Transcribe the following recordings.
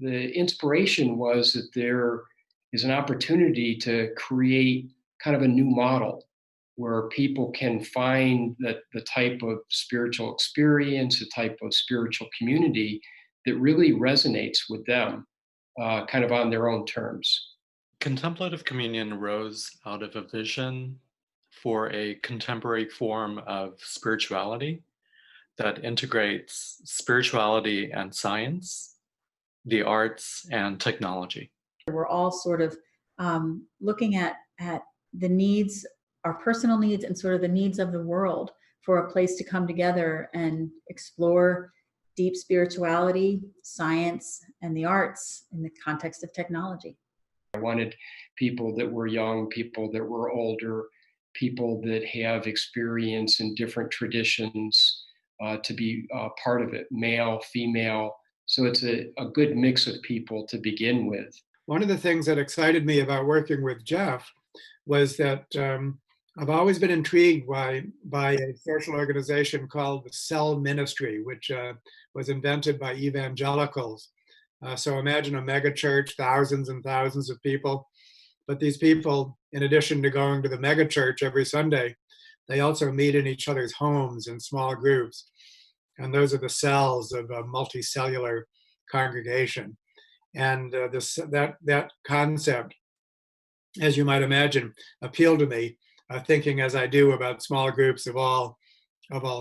the inspiration was that there is an opportunity to create kind of a new model where people can find the type of spiritual experience, the type of spiritual community that really resonates with them, kind of on their own terms. Contemplative communion rose out of a vision for a contemporary form of spirituality that integrates spirituality and science, the arts, and technology. We're all sort of looking at the needs, our personal needs, and sort of the needs of the world for a place to come together and explore deep spirituality, science, and the arts in the context of technology. I wanted people that were young, people that were older, people that have experience in different traditions to be part of it, male, female. So it's a good mix of people to begin with. One of the things that excited me about working with Jeff was that I've always been intrigued by a social organization called the Cell Ministry, which was invented by evangelicals. So imagine a mega church, thousands and thousands of people. But these people, in addition to going to the mega church every Sunday, they also meet in each other's homes in small groups. And those are the cells of a multicellular congregation. And that concept, as you might imagine, appealed to me, thinking as I do about small groups of all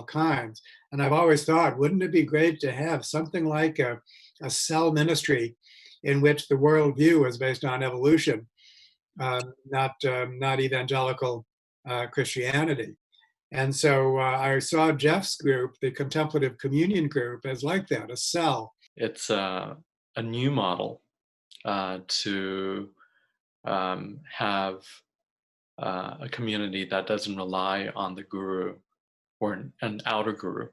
kinds. And I've always thought, wouldn't it be great to have something like a cell ministry in which the worldview is based on evolution, not evangelical Christianity. And so I saw Jeff's group, the Contemplative Communion group, as like that, a cell. It's a new model to have a community that doesn't rely on the guru or an outer guru,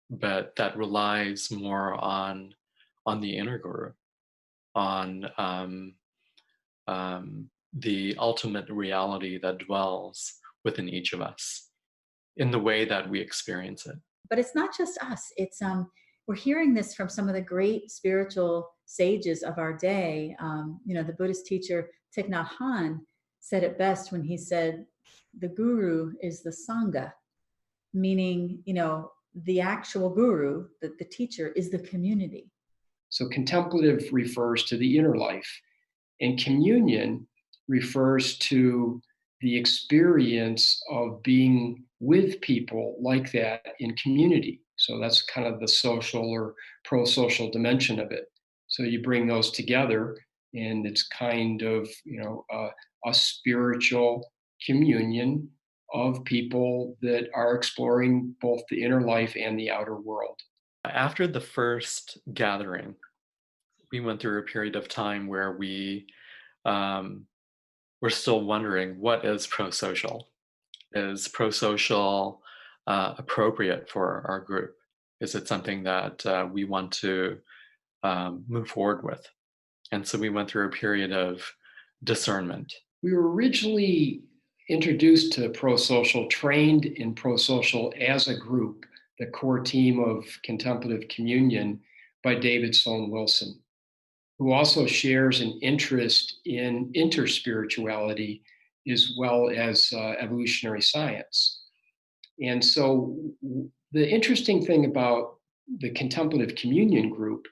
but that relies more on the inner guru, on the ultimate reality that dwells within each of us in the way that we experience it. But it's not just us. It's we're hearing this from some of the great spiritual sages of our day. The Buddhist teacher Thich Nhat Hanh said it best when he said, "The guru is the sangha," meaning, the actual guru, the teacher, is the community. So contemplative refers to the inner life, and communion refers to the experience of being with people like that in community. So that's kind of the social or pro-social dimension of it. So you bring those together, and it's kind of a spiritual communion of people that are exploring both the inner life and the outer world. After the first gathering, we went through a period of time where we were still wondering, what is prosocial? Is prosocial appropriate for our group? Is it something that we want to move forward with? And so we went through a period of discernment. We were originally introduced to prosocial, trained in prosocial as a group, the core team of Contemplative Communion, by David Sloan Wilson, who also shares an interest in interspirituality as well as evolutionary science. And so the interesting thing about the Contemplative Communion group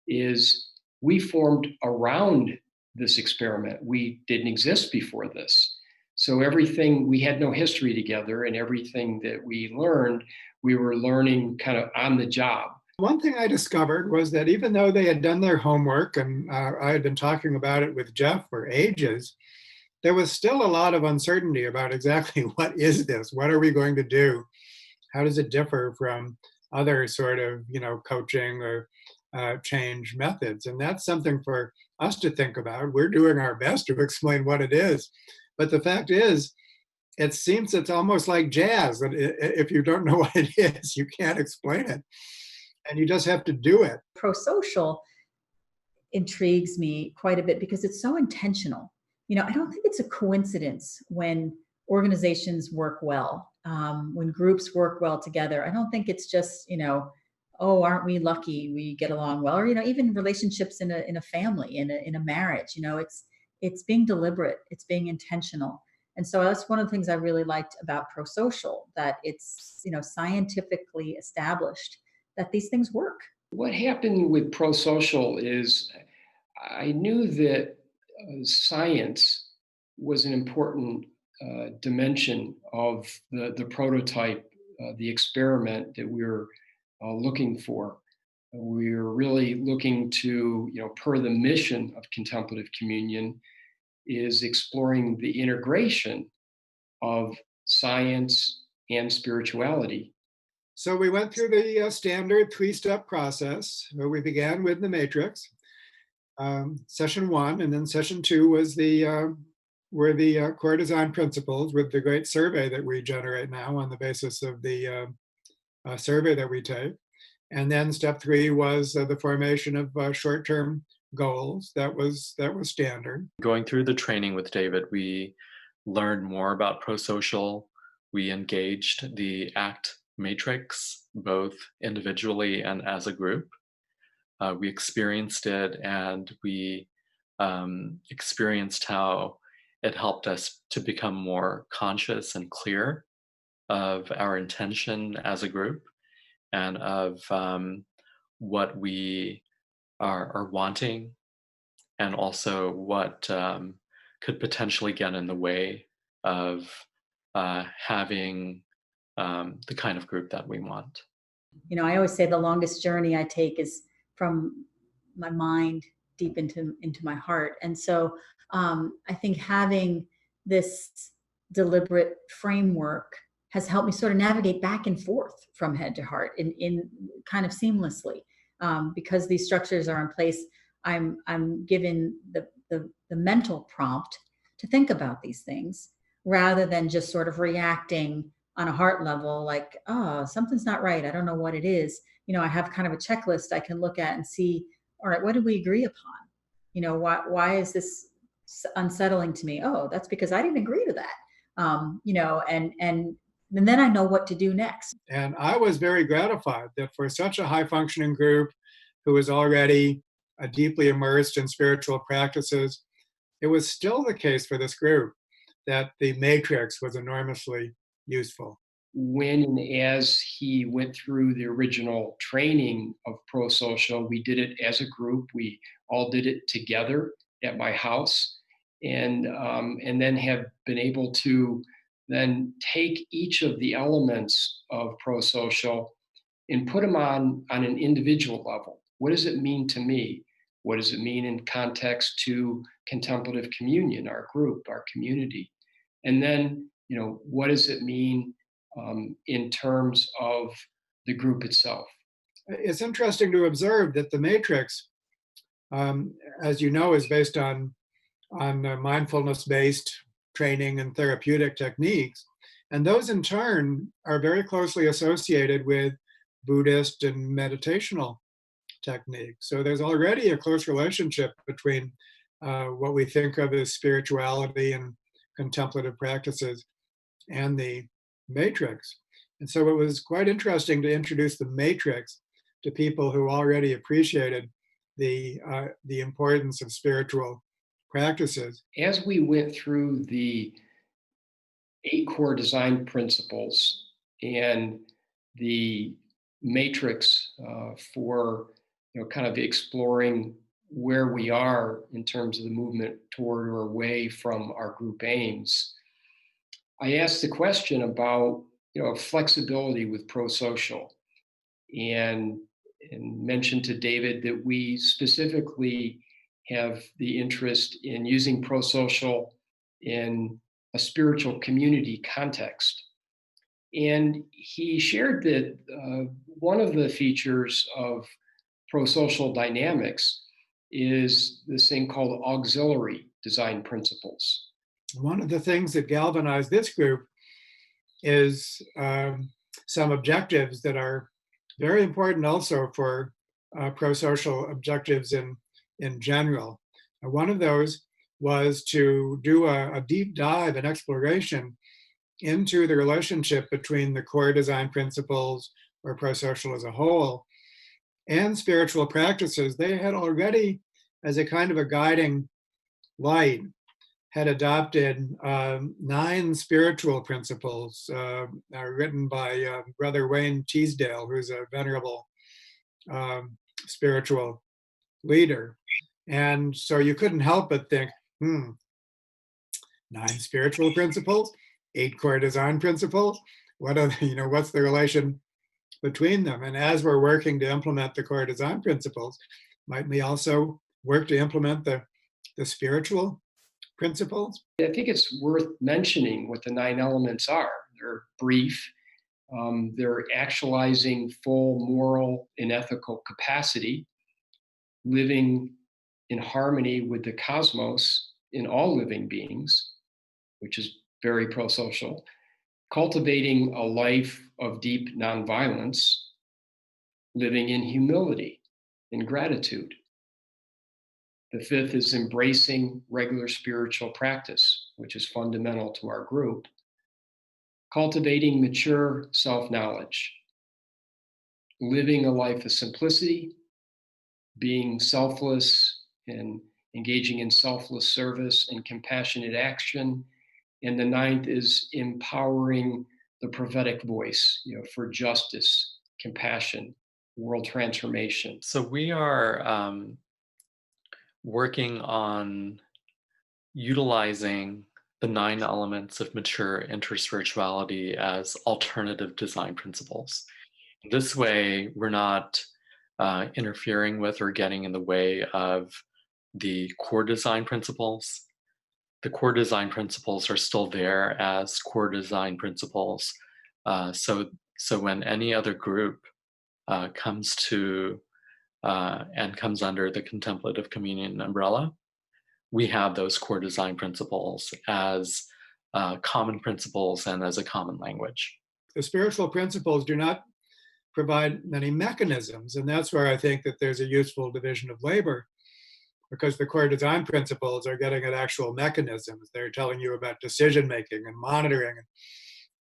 is we formed around this experiment. We didn't exist before this. So everything, we had no history together, and everything that we learned, we were learning kind of on the job. One thing I discovered was that even though they had done their homework, and I had been talking about it with Jeff for ages, there was still a lot of uncertainty about exactly what is this? What are we going to do? How does it differ from other sort of, coaching or change methods? And that's something for us to think about. We're doing our best to explain what it is. But the fact is, it seems it's almost like jazz, that if you don't know what it is, you can't explain it. And you just have to do it. Prosocial intrigues me quite a bit because it's so intentional. I don't think it's a coincidence when organizations work well, when groups work well together. I don't think it's just, oh, aren't we lucky we get along well? Or, even relationships in a family, in a marriage, it's being deliberate, it's being intentional. And so that's one of the things I really liked about prosocial, that it's, scientifically established that these things work. What happened with prosocial is I knew that science was an important dimension of the prototype, the experiment that we were looking for. We were really looking to, per the mission of contemplative communion, is exploring the integration of science and spirituality. So we went through the standard 3-step process where we began with the matrix, session 1, and then session 2 was were the core design principles with the great survey that we generate now on the basis of the survey that we take. And then step 3 was the formation of short-term goals. That was standard. Going through the training with David, we learned more about prosocial. We engaged the ACT matrix, both individually and as a group. We experienced it, and we experienced how it helped us to become more conscious and clear of our intention as a group, and of what we are wanting, and also what could potentially get in the way of having the kind of group that we want. I always say the longest journey I take is from my mind deep into my heart. And so I think having this deliberate framework has helped me sort of navigate back and forth from head to heart in kind of seamlessly. Because these structures are in place, I'm given the mental prompt to think about these things rather than just sort of reacting on a heart level, like, oh, something's not right, I don't know what it is. I have kind of a checklist I can look at and see, all right, what did we agree upon? Why is this unsettling to me? Oh, that's because I didn't agree to that. And then I know what to do next. And I was very gratified that for such a high functioning group who was already deeply immersed in spiritual practices, it was still the case for this group that the matrix was enormously useful. When and as he went through the original training of prosocial, we did it as a group. We all did it together at my house, and then have been able to then take each of the elements of prosocial and put them on an individual level. What does it mean to me? What does it mean in context to contemplative communion, our group, our community? And then, what does it mean in terms of the group itself? It's interesting to observe that the matrix, as you know, is based on mindfulness-based training and therapeutic techniques. And those in turn are very closely associated with Buddhist and meditational techniques. So there's already a close relationship between what we think of as spirituality and contemplative practices and the matrix. And so it was quite interesting to introduce the matrix to people who already appreciated the importance of spiritual practices. As we went through the 8 core design principles and the matrix for kind of exploring where we are in terms of the movement toward or away from our group aims, I asked the question about flexibility with prosocial, and mentioned to David that we specifically have the interest in using prosocial in a spiritual community context. And he shared that one of the features of prosocial dynamics is this thing called auxiliary design principles. One of the things that galvanized this group is some objectives that are very important also for prosocial objectives in general. One of those was to do a deep dive and exploration into the relationship between the core design principles, or prosocial as a whole, and spiritual practices, they had already, as a kind of a guiding light, had adopted 9 spiritual principles written by Brother Wayne Teasdale, who's a venerable spiritual leader. And so you couldn't help but think, 9 spiritual principles, 8 core design principles. What are what's the relation between them? And as we're working to implement the core design principles, might we also work to implement the spiritual principles? I think it's worth mentioning what the 9 elements are. They're brief. They're actualizing full moral and ethical capacity, living in harmony with the cosmos in all living beings, which is very prosocial, cultivating a life of deep nonviolence, living in humility and gratitude. The 5th is embracing regular spiritual practice, which is fundamental to our group, cultivating mature self-knowledge, living a life of simplicity, being selfless and engaging in selfless service and compassionate action. And the 9th is empowering the prophetic voice, for justice, compassion, world transformation. So we are working on utilizing the 9 elements of mature interspirituality as alternative design principles. This way, we're not interfering with or getting in the way of the core design principles. The core design principles are still there as core design principles. So when any other group comes to and comes under the contemplative communion umbrella, we have those core design principles as common principles and as a common language. The spiritual principles do not provide many mechanisms, and that's where I think that there's a useful division of labor, because the core design principles are getting at actual mechanisms. They're telling you about decision making and monitoring and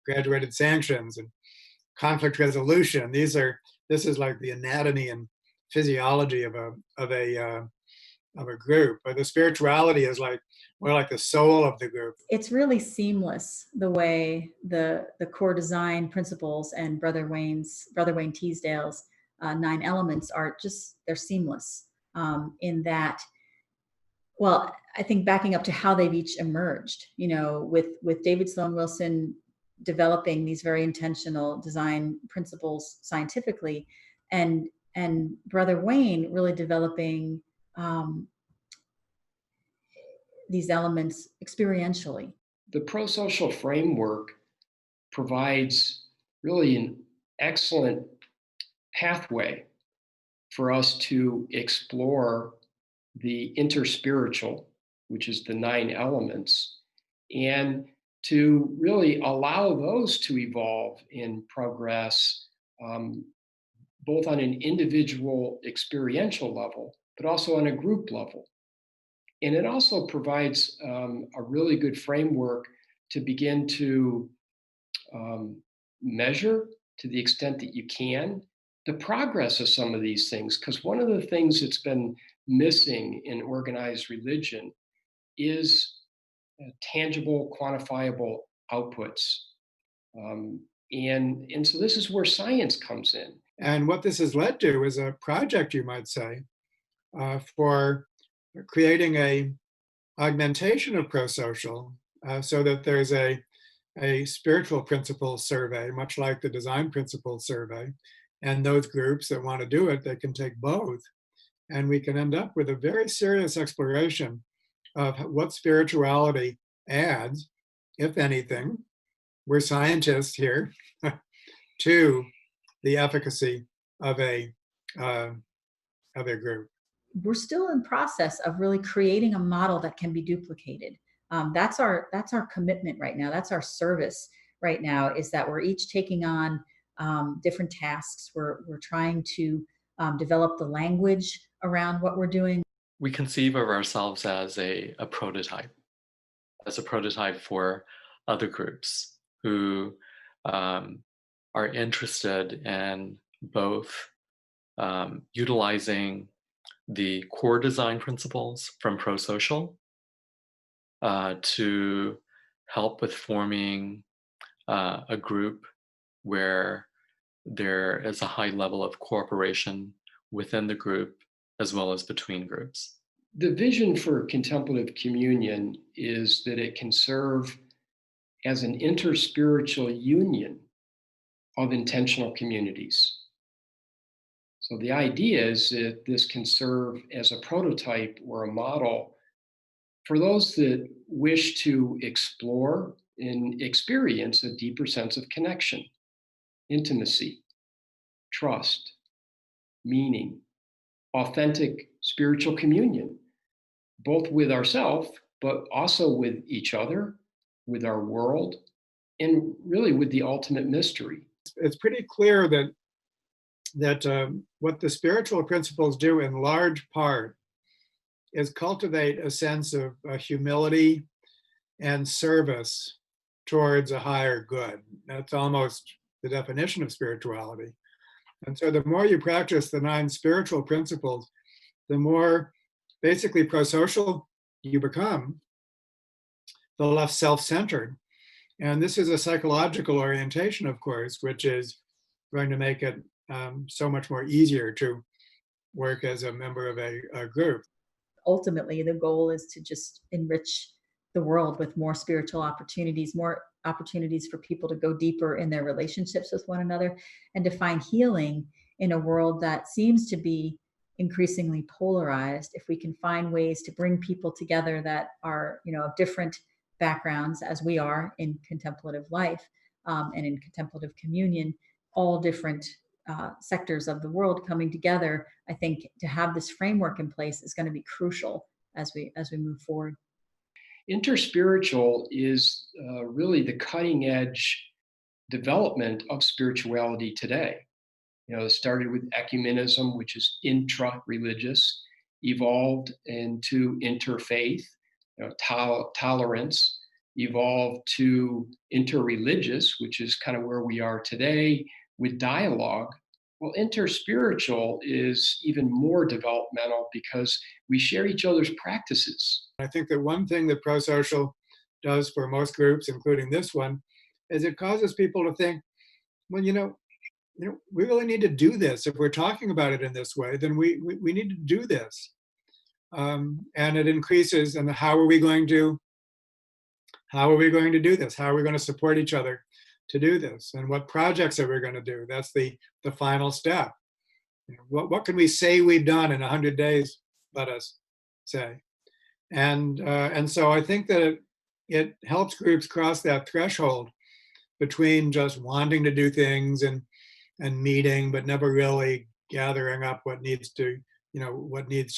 graduated sanctions and conflict resolution. This is like the anatomy and physiology of a group, but the spirituality is more like the soul of the group. It's really seamless the way the core design principles and Brother Wayne Teasdale's 9 elements they're seamless in that. Well, I think backing up to how they've each emerged, with David Sloan Wilson developing these very intentional design principles scientifically, and Brother Wayne really developing these elements experientially. The prosocial framework provides really an excellent pathway for us to explore the interspiritual, which is the 9 elements, and to really allow those to evolve and progress, both on an individual experiential level, but also on a group level. And it also provides a really good framework to begin to measure, to the extent that you can, the progress of some of these things. Because one of the things that's been missing in organized religion is tangible, quantifiable outputs. And so this is where science comes in. And what this has led to is a project, you might say, for creating a augmentation of prosocial, so that there's a spiritual principle survey, much like the design principle survey. And those groups that want to do it, they can take both. And we can end up with a very serious exploration of what spirituality adds, if anything. We're scientists here, to the efficacy of a group. We're still in process of really creating a model that can be duplicated. That's our commitment right now. That's our service right now, is that we're each taking on different tasks. We're trying to develop the language around what we're doing. We conceive of ourselves as a prototype for other groups who are interested in both utilizing the core design principles from Prosocial to help with forming a group where there is a high level of cooperation within the group as well as between groups. The vision for contemplative communion is that it can serve as an interspiritual union of intentional communities. So the idea is that this can serve as a prototype or a model for those that wish to explore and experience a deeper sense of connection, intimacy, trust, meaning, authentic spiritual communion, both with ourselves, but also with each other, with our world, and really with the ultimate mystery. It's pretty clear that what the spiritual principles do in large part is cultivate a sense of humility and service towards a higher good. That's almost the definition of spirituality. And so the more you practice the 9 spiritual principles, the more basically prosocial you become, the less self-centered. And this is a psychological orientation, of course, which is going to make it so much more easier to work as a member of a group. Ultimately, the goal is to just enrich the world with more spiritual opportunities, more opportunities for people to go deeper in their relationships with one another, and to find healing in a world that seems to be increasingly polarized. If we can find ways to bring people together that are, of different backgrounds, as we are in contemplative life and in contemplative communion, all different sectors of the world coming together, I think to have this framework in place is going to be crucial as we move forward. Interspiritual is really the cutting edge development of spirituality today. It started with ecumenism, which is intra-religious, evolved into interfaith, tolerance, evolved to interreligious, which is kind of where we are today with dialogue. Well, interspiritual is even more developmental because we share each other's practices. I think that one thing that Prosocial does for most groups, including this one, is it causes people to think, well, we really need to do this. If we're talking about it in this way, then we need to do this. And it increases, and how are we going to do this? How are we going to support each other to do this? And what projects are we going to do? That's the final step. What can we say we've done in 100 days, let us say. And so I think that it helps groups cross that threshold between just wanting to do things and meeting, but never really gathering up what needs to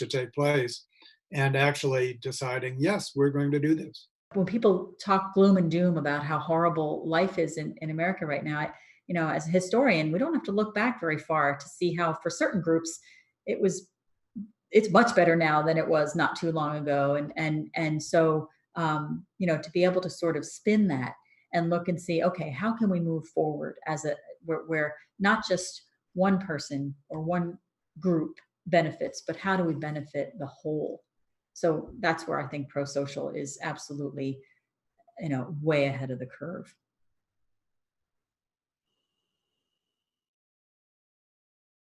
take place, and actually deciding, yes, we're going to do this. When people talk gloom and doom about how horrible life is in America right now, as a historian, we don't have to look back very far to see how for certain groups it's much better now than it was not too long ago. And so to be able to sort of spin that and look and see, okay, how can we move forward where not just one person or one group benefits, but how do we benefit the whole? So that's where I think Prosocial is absolutely, way ahead of the curve.